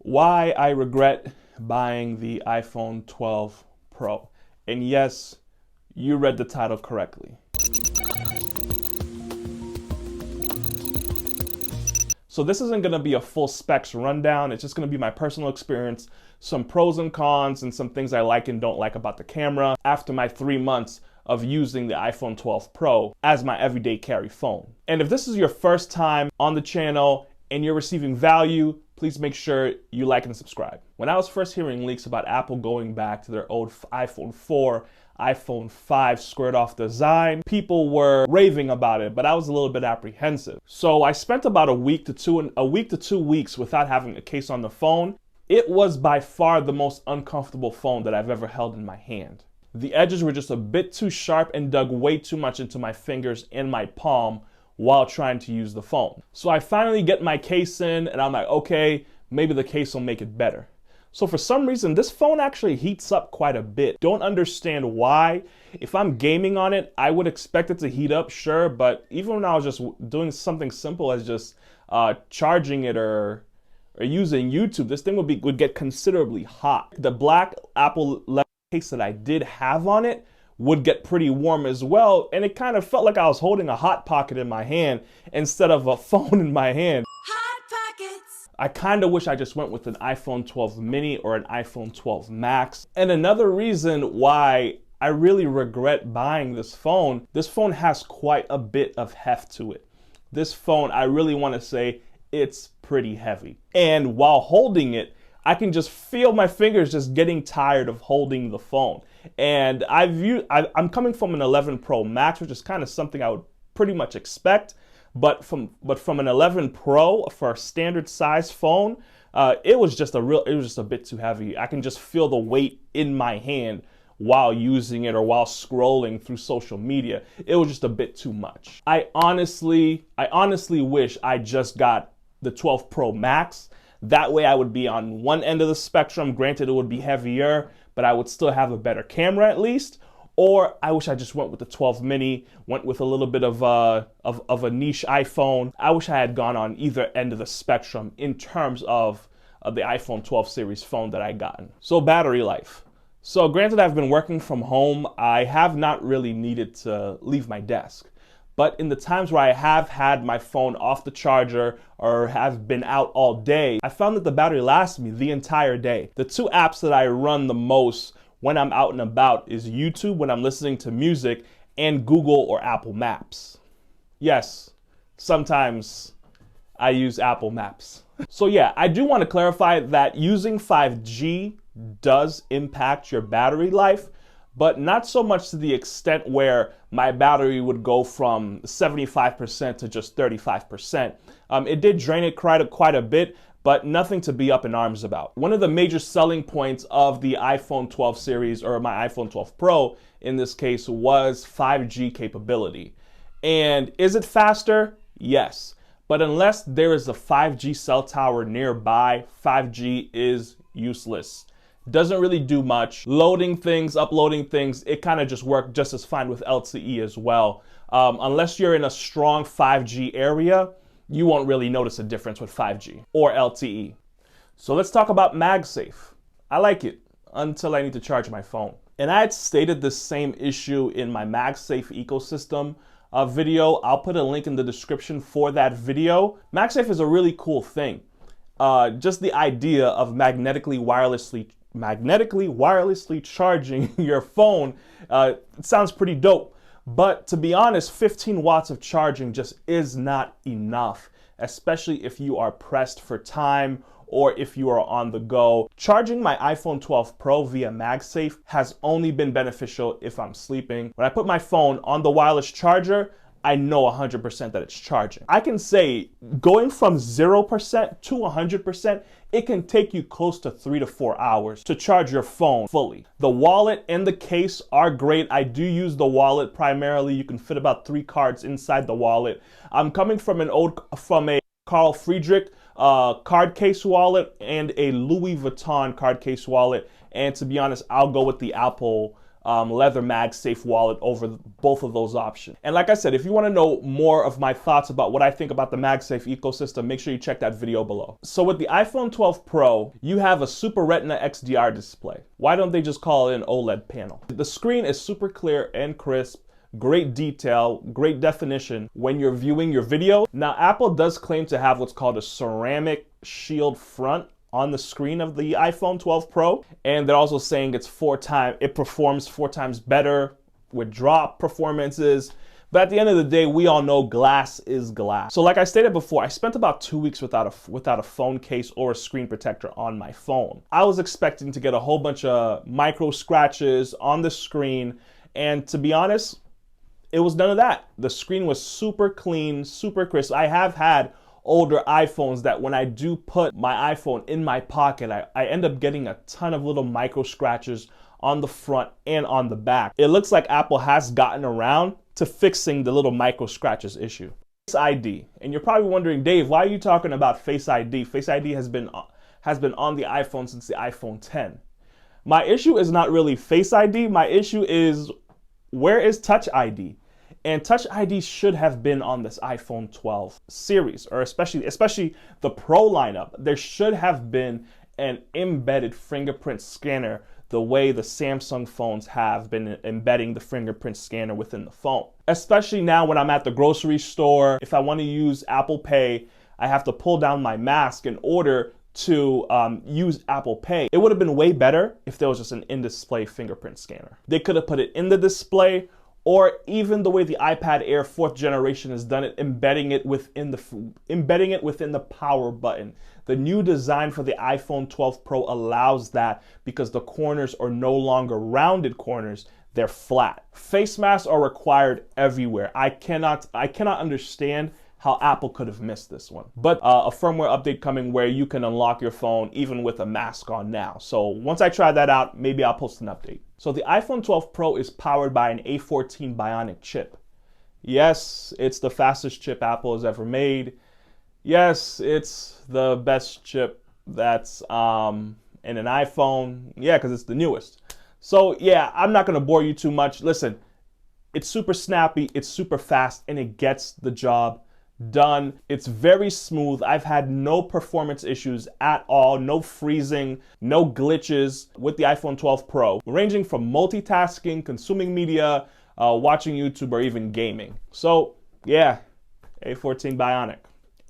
why I regret buying the iPhone 12 Pro. And yes, you read the title correctly. So this isn't going to be a full specs rundown. It's just going to be my personal experience, some pros and cons, and some things I like and don't like about the camera after my 3 months of using the iPhone 12 Pro as my everyday carry phone. And if this is your first time on the channel and you're receiving value, please make sure you like and subscribe. When I was first hearing leaks about Apple going back to their old iPhone 4, iPhone 5 squared off design, people were raving about it, but I was a little bit apprehensive. So I spent about a week to 2 weeks without having a case on the phone. It was by far the most uncomfortable phone that I've ever held in my hand. The edges were just a bit too sharp and dug way too much into my fingers and my palm while trying to use the phone. So I finally get my case in and I'm like, okay, maybe the case will make it better. So for some reason, this phone actually heats up quite a bit. Don't understand why. If I'm gaming on it, I would expect it to heat up, sure, but even when I was just doing something simple as just charging it or using YouTube, this thing would get considerably hot. The black Apple leather case that I did have on it would get pretty warm as well, and it kind of felt like I was holding a hot pocket in my hand instead of a phone in my hand. Hot pockets! I kind of wish I just went with an iPhone 12 mini or an iPhone 12 Max. And another reason why I really regret buying this phone has quite a bit of heft to it. This phone, I really want to say, it's pretty heavy. And while holding it, I can just feel my fingers just getting tired of holding the phone. And I'm coming from an 11 Pro Max, which is kind of something I would pretty much expect. But from an 11 Pro for a standard size phone, it was just a bit too heavy. I can just feel the weight in my hand while using it or while scrolling through social media. It was just a bit too much. I honestly wish I just got the 12 Pro Max. That way I would be on one end of the spectrum. Granted, it would be heavier, but I would still have a better camera at least. Or I wish I just went with the 12 mini, went with a little bit of a niche iPhone. I wish I had gone on either end of the spectrum in terms of the iPhone 12 series phone that I gotten. So battery life. So granted, I've been working from home. I have not really needed to leave my desk. But in the times where I have had my phone off the charger or have been out all day, I found that the battery lasts me the entire day. The two apps that I run the most when I'm out and about is YouTube when I'm listening to music and Google or Apple Maps. Yes, sometimes I use Apple Maps. So yeah, I do want to clarify that using 5G does impact your battery life, but not so much to the extent where my battery would go from 75% to just 35%. It did drain it quite a bit, but nothing to be up in arms about. One of the major selling points of the iPhone 12 series, or my iPhone 12 Pro in this case, was 5G capability. And is it faster? Yes. But unless there is a 5G cell tower nearby, 5G is useless. Doesn't really do much. Loading things, uploading things, it kind of just worked just as fine with LTE as well. Unless you're in a strong 5G area, you won't really notice a difference with 5G or LTE. So let's talk about MagSafe. I like it until I need to charge my phone. And I had stated the same issue in my MagSafe ecosystem video. I'll put a link in the description for that video. MagSafe is a really cool thing. Just the idea of magnetically wirelessly charging your phone, it sounds pretty dope. But to be honest, 15 watts of charging just is not enough, especially if you are pressed for time or if you are on the go. Charging my iPhone 12 Pro via MagSafe has only been beneficial if I'm sleeping. When I put my phone on the wireless charger, I know 100% that it's charging. I can say going from 0% to 100%, it can take you close to 3 to 4 hours to charge your phone fully. The wallet and the case are great. I do use the wallet primarily. You can fit about 3 cards inside the wallet. I'm coming from a Carl Friedrich card case wallet and a Louis Vuitton card case wallet. And to be honest, I'll go with the Apple leather MagSafe wallet over both of those options. And like I said, if you want to know more of my thoughts about what I think about the MagSafe ecosystem, make sure you check that video below. So with the iPhone 12 Pro, you have a Super Retina XDR display. Why don't they just call it an OLED panel? The screen is super clear and crisp. Great detail, great definition when you're viewing your video. Now, Apple does claim to have what's called a ceramic shield front on the screen of the iPhone 12 Pro, and they're also saying it performs 4 times better with drop performances. But at the end of the day, we all know glass is glass. So like I stated before, I spent about 2 weeks without a phone case or a screen protector on my phone. I was expecting to get a whole bunch of micro scratches on the screen, and to be honest, it was none of that. The screen was super clean, super crisp. I have had older iPhones that when I do put my iPhone in my pocket, I end up getting a ton of little micro scratches on the front and on the back. It looks like Apple has gotten around to fixing the little micro scratches issue. Face ID, and you're probably wondering, Dave, why are you talking about Face ID? Face ID has been on the iPhone since the iPhone 10. My issue is not really Face ID. My issue is, where is Touch ID? And Touch ID should have been on this iPhone 12 series, or especially the Pro lineup. There should have been an embedded fingerprint scanner the way the Samsung phones have been embedding the fingerprint scanner within the phone. Especially now when I'm at the grocery store, if I want to use Apple Pay, I have to pull down my mask in order to use Apple Pay. It would have been way better if there was just an in-display fingerprint scanner. They could have put it in the display, or even the way the iPad Air 4th generation has done it, embedding it within the power button. The new design for the iPhone 12 Pro allows that because the corners are no longer rounded corners, they're flat. Face masks are required everywhere. I cannot understand how Apple could have missed this one. But a firmware update coming where you can unlock your phone even with a mask on now. So once I try that out, maybe I'll post an update. So the iPhone 12 Pro is powered by an A14 Bionic chip. Yes, it's the fastest chip Apple has ever made. Yes, it's the best chip that's in an iPhone. Yeah, because it's the newest. So yeah, I'm not gonna bore you too much. Listen, it's super snappy, it's super fast, and it gets the job done. It's very smooth. I've had no performance issues at all, no freezing, no glitches with the iPhone 12 Pro, ranging from multitasking, consuming media, watching YouTube, or even gaming. So yeah, A14 Bionic.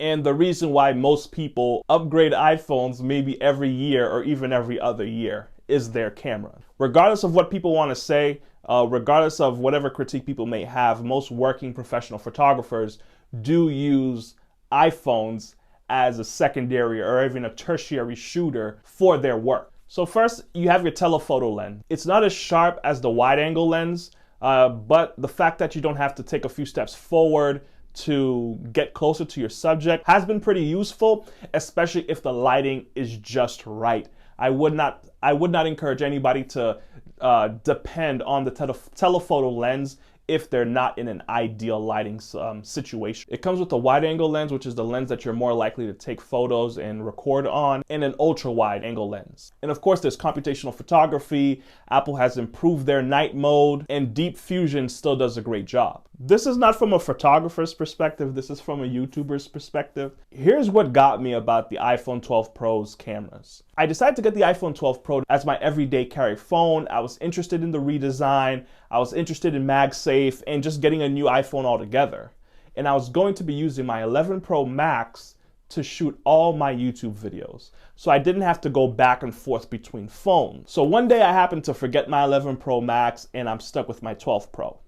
And the reason why most people upgrade iPhones maybe every year or even every other year is their camera. Regardless of what people want to say, regardless of whatever critique people may have, most working professional photographers do use iPhones as a secondary or even a tertiary shooter for their work. So first, you have your telephoto lens. It's not as sharp as the wide angle lens, but the fact that you don't have to take a few steps forward to get closer to your subject has been pretty useful, especially if the lighting is just right. I would not encourage anybody to depend on the telephoto lens if they're not in an ideal lighting situation. It comes with a wide angle lens, which is the lens that you're more likely to take photos and record on, and an ultra wide angle lens. And of course, there's computational photography. Apple has improved their night mode, and Deep Fusion still does a great job. This is not from a photographer's perspective, this is from a YouTuber's perspective. Here's what got me about the iPhone 12 Pro's cameras. I decided to get the iPhone 12 Pro as my everyday carry phone. I was interested in the redesign, I was interested in MagSafe, and just getting a new iPhone altogether. And I was going to be using my 11 Pro Max to shoot all my YouTube videos. So I didn't have to go back and forth between phones. So one day I happened to forget my 11 Pro Max and I'm stuck with my 12 Pro.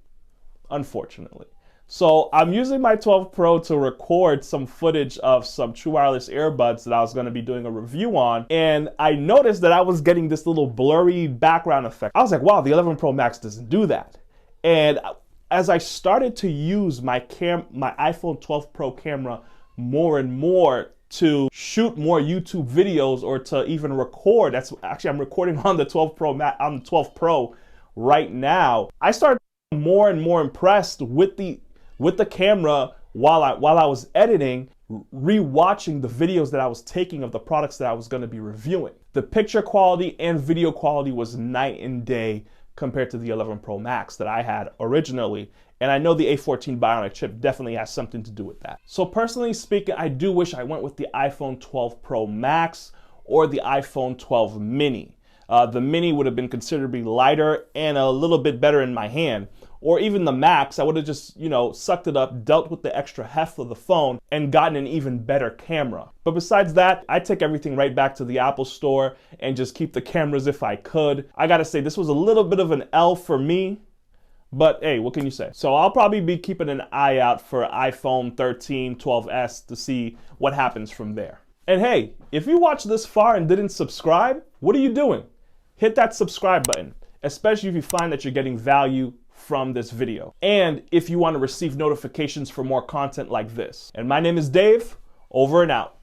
Unfortunately. So I'm using my 12 Pro to record some footage of some true wireless earbuds that I was going to be doing a review on, and I noticed that I was getting this little blurry background effect. I was like, wow, the 11 Pro Max doesn't do that. And as I started to use my iPhone 12 Pro camera more and more to shoot more YouTube videos or to even record, I'm recording on the 12 Pro right now. I started more and more impressed with the camera while I was editing, rewatching the videos that I was taking of the products that I was going to be reviewing. The picture quality and video quality was night and day compared to the 11 Pro Max that I had originally. And I know the A14 Bionic chip definitely has something to do with that. So personally speaking, I do wish I went with the iPhone 12 Pro Max or the iPhone 12 mini. The mini would have been considerably lighter and a little bit better in my hand. Or even the Max, I would have just, sucked it up, dealt with the extra heft of the phone, and gotten an even better camera. But besides that, I take everything right back to the Apple Store and just keep the cameras if I could. I gotta say, this was a little bit of an L for me, but hey, what can you say? So I'll probably be keeping an eye out for iPhone 13, 12s to see what happens from there. And hey, if you watched this far and didn't subscribe, what are you doing? Hit that subscribe button, especially if you find that you're getting value from this video. And if you want to receive notifications for more content like this. And my name is Dave, over and out.